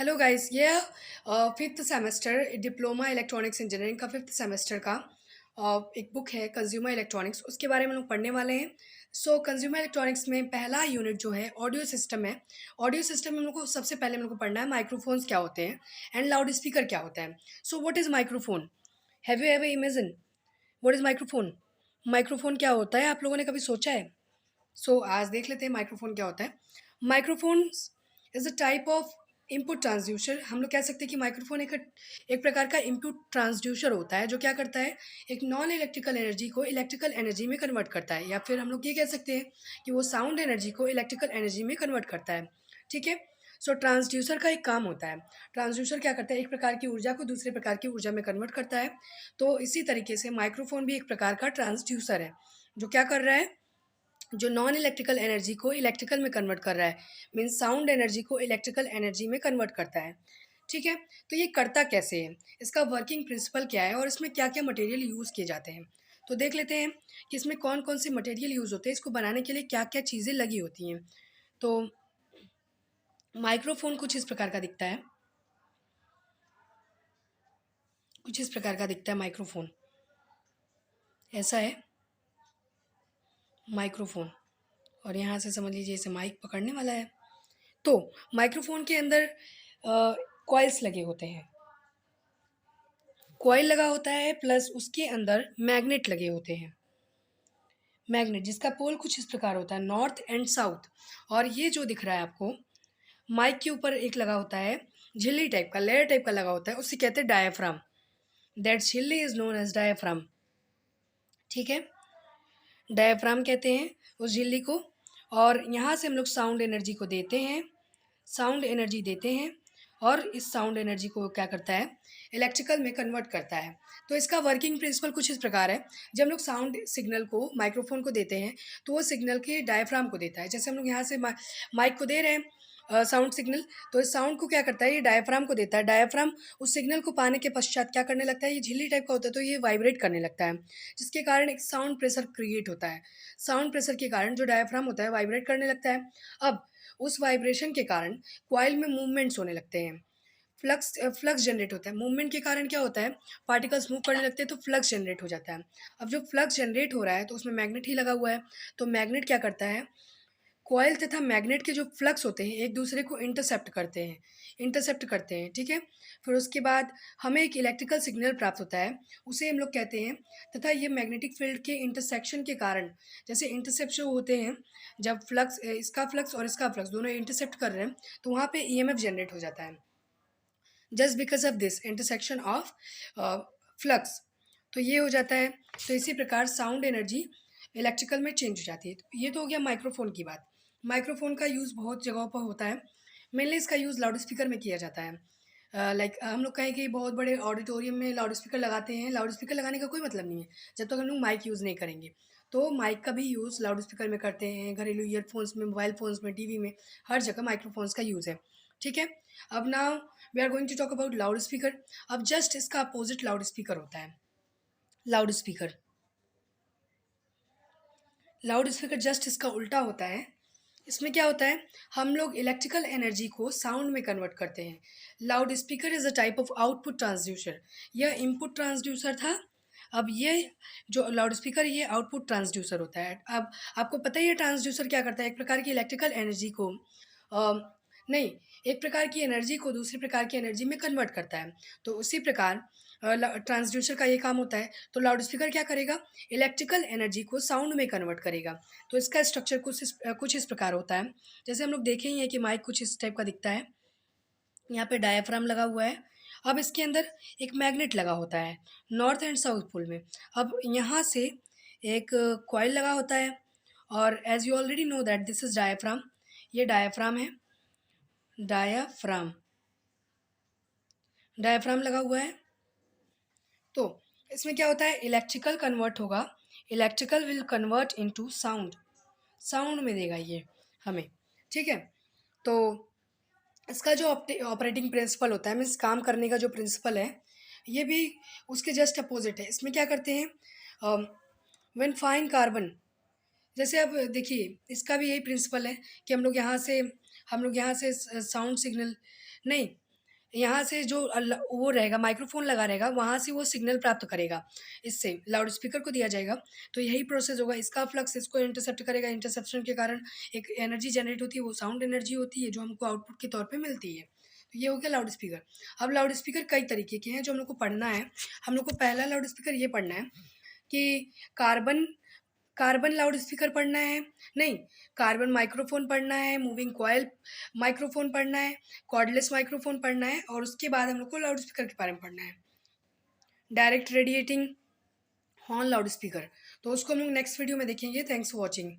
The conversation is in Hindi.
हेलो गाइस, ये fifth semester diploma electronics engineering का फिफ्थ सेमेस्टर का एक बुक है कंज्यूमर इलेक्ट्रॉनिक्स। उसके बारे में हम लोग पढ़ने वाले हैं। सो कंज्यूमर इलेक्ट्रॉनिक्स में पहला यूनिट जो है ऑडियो सिस्टम है। ऑडियो सिस्टम में हम लोग को सबसे पहले हम लोग को पढ़ना है माइक्रोफोन्स क्या होते हैं एंड लाउड स्पीकर क्या होता है। So what is microphone? Have you ever imagine what is microphone? Microphone क्या होता है, आप लोगों ने कभी सोचा है? सो आज देख लेते हैं माइक्रोफोन क्या होता है। Microphone is a type of input transducer. हम लोग कह सकते हैं कि माइक्रोफोन एक प्रकार का इनपुट ट्रांसड्यूसर होता है जो क्या करता है, एक नॉन इलेक्ट्रिकल एनर्जी को इलेक्ट्रिकल एनर्जी में कन्वर्ट करता है, या फिर हम लोग ये कह सकते हैं कि वो साउंड एनर्जी को इलेक्ट्रिकल एनर्जी में कन्वर्ट करता है। ठीक है। सो ट्रांसड्यूसर का एक काम होता है। ट्रांसड्यूसर क्या करता है, एक प्रकार की ऊर्जा को दूसरे प्रकार की ऊर्जा में कन्वर्ट करता है। तो इसी तरीके से माइक्रोफोन भी एक प्रकार का ट्रांसड्यूसर है जो क्या कर रहा है, जो नॉन इलेक्ट्रिकल एनर्जी को इलेक्ट्रिकल में कन्वर्ट कर रहा है। मीन्स साउंड एनर्जी को इलेक्ट्रिकल एनर्जी में कन्वर्ट करता है। ठीक है। तो ये करता कैसे है, इसका वर्किंग प्रिंसिपल क्या है और इसमें क्या क्या मटेरियल यूज़ किए जाते हैं। तो देख लेते हैं कि इसमें कौन कौन से मटेरियल यूज़ होते हैं, इसको बनाने के लिए क्या क्या चीज़ें लगी होती हैं। तो माइक्रोफोन कुछ इस प्रकार का दिखता है, कुछ इस प्रकार का दिखता है माइक्रोफोन। ऐसा है माइक्रोफोन, और यहाँ से समझ लीजिए इसे माइक पकड़ने वाला है। तो माइक्रोफोन के अंदर कॉइल्स लगे होते हैं, कॉइल लगा होता है, प्लस उसके अंदर मैग्नेट लगे होते हैं। मैग्नेट जिसका पोल कुछ इस प्रकार होता है, नॉर्थ एंड साउथ। और ये जो दिख रहा है आपको माइक के ऊपर एक लगा होता है, झिल्ली टाइप का, लेयर टाइप का लगा होता है, उसे कहते हैं डायाफ्राम। दैट झिल्ली इज नोन एज डायाफ्राम। ठीक है। डायाफ्राम कहते हैं उस झिल्ली को। और यहाँ से हम लोग साउंड एनर्जी को देते हैं, साउंड एनर्जी देते हैं, और इस साउंड एनर्जी को क्या करता है, इलेक्ट्रिकल में कन्वर्ट करता है। तो इसका वर्किंग प्रिंसिपल कुछ इस प्रकार है। जब हम लोग साउंड सिग्नल को माइक्रोफोन को देते हैं तो वो सिग्नल के डायफ्राम को देता है। जैसे हम लोग यहाँ से माइक को दे रहे हैं साउंड सिग्नल, तो इस साउंड को क्या करता है, ये डायफ्राम को देता है। डायफ्राम उस सिग्नल को पाने के पश्चात क्या करने लगता है, ये झिल्ली टाइप का होता है तो ये वाइब्रेट करने लगता है, जिसके कारण एक साउंड प्रेशर क्रिएट होता है। साउंड प्रेशर के कारण जो डायफ्राम होता है वाइब्रेट करने लगता है। अब उस वाइब्रेशन के कारण कॉइल में मूवमेंट्स होने लगते हैं, फ्लक्स जनरेट होता है। मूवमेंट के कारण क्या होता है, पार्टिकल्स मूव करने लगते हैं तो फ्लक्स जनरेट हो जाता है। अब जो फ्लक्स जनरेट हो रहा है तो उसमें मैग्नेट ही लगा हुआ है। तो मैग्नेट क्या करता है, कॉइल तथा मैग्नेट के जो फ्लक्स होते हैं एक दूसरे को इंटरसेप्ट करते हैं। ठीक है। फिर उसके बाद हमें एक इलेक्ट्रिकल सिग्नल प्राप्त होता है, उसे हम लोग कहते हैं। तथा ये मैग्नेटिक फील्ड के इंटरसेक्शन के कारण, जैसे इंटरसेप्ट जो होते हैं, जब फ्लक्स इसका फ्लक्स और इसका फ्लक्स दोनों इंटरसेप्ट कर रहे हैं तो वहाँ पे ईएमएफ जनरेट हो जाता है, just because of this intersection of flux. तो ये हो जाता है। तो इसी प्रकार साउंड एनर्जी इलेक्ट्रिकल में चेंज हो जाती है। तो ये तो हो गया माइक्रोफोन की बात। माइक्रोफोन का यूज़ बहुत जगहों पर होता है। मेनली इसका यूज़ लाउड स्पीकर में किया जाता है। लाइक हम लोग कहें कि बहुत बड़े ऑडिटोरियम में लाउड स्पीकर लगाते हैं। लाउड स्पीकर लगाने का कोई मतलब नहीं है जब तक हम लोग माइक यूज़ नहीं करेंगे। तो माइक का भी यूज़ लाउड स्पीकर में करते हैं, घरेलू ईयरफोन्स में, मोबाइल फ़ोन्स में, टीवी में, हर जगह माइक्रोफोन्स का यूज़ है। ठीक है। अब now we are going to talk about loud speaker. अब जस्ट इसका अपोजिट लाउड स्पीकर होता है। Loud speaker, loud speaker just इसका उल्टा होता है। इसमें क्या होता है, हम लोग इलेक्ट्रिकल एनर्जी को साउंड में कन्वर्ट करते हैं। Loud speaker is a type of output transducer. यह इनपुट ट्रांसड्यूसर था। अब ये जो लाउड स्पीकर, ये आउटपुट ट्रांसड्यूसर होता है। अब आपको पता ही है ट्रांसड्यूसर क्या करता है, एक प्रकार की इलेक्ट्रिकल एनर्जी को नहीं, एक प्रकार की एनर्जी को दूसरी प्रकार की एनर्जी में कन्वर्ट करता है। तो उसी प्रकार ट्रांसड्यूसर का ये काम होता है। तो लाउड स्पीकर क्या करेगा, इलेक्ट्रिकल एनर्जी को साउंड में कन्वर्ट करेगा। तो इसका स्ट्रक्चर कुछ इस प्रकार होता है। जैसे हम लोग देखें ही है कि माइक कुछ इस टाइप का दिखता है। यहाँ पे डायाफ्राम लगा हुआ है। अब इसके अंदर एक मैग्नेट लगा होता है नॉर्थ एंड साउथ पोल में। अब यहाँ से एक कॉइल लगा होता है, और as you already know that this is diaphragm. ये डायाफ्राम है, डायाफ्राम, डायाफ्राम लगा हुआ है। तो इसमें क्या होता है, इलेक्ट्रिकल कन्वर्ट होगा, electrical will convert into sound, sound में देगा ये हमें। ठीक है। तो इसका जो ऑपरेटिंग प्रिंसिपल होता है, मीन्स काम करने का जो प्रिंसिपल है, ये भी उसके जस्ट अपोजिट है। इसमें क्या करते हैं, व्हेन फाइन कार्बन, जैसे अब देखिए इसका भी यही प्रिंसिपल है कि हम लोग यहाँ से साउंड सिग्नल, नहीं, यहाँ से जो वो रहेगा माइक्रोफ़ोन लगा रहेगा, वहाँ से वो सिग्नल प्राप्त करेगा। इससे लाउड स्पीकर को दिया जाएगा, तो यही प्रोसेस होगा। इसका फ्लक्स इसको इंटरसेप्ट करेगा, इंटरसेप्शन के कारण एक एनर्जी जनरेट होती है, वो साउंड एनर्जी होती है, जो हमको आउटपुट के तौर पे मिलती है। तो ये हो गया लाउड स्पीकर। अब लाउड स्पीकर कई तरीके के हैं, जो हम लोग को पढ़ना है। हम लोग को पहला लाउड स्पीकर ये पढ़ना है कि कार्बन कार्बन लाउड स्पीकर पढ़ना है, नहीं, कार्बन माइक्रोफ़ोन पढ़ना है, मूविंग कॉइल माइक्रोफ़ोन पढ़ना है, कॉर्डलेस माइक्रोफ़ोन पढ़ना है, और उसके बाद हम लोग को लाउड स्पीकर के बारे में पढ़ना है, direct radiating horn loud speaker. तो उसको हम लोग नेक्स्ट वीडियो में देखेंगे। Thanks for watching.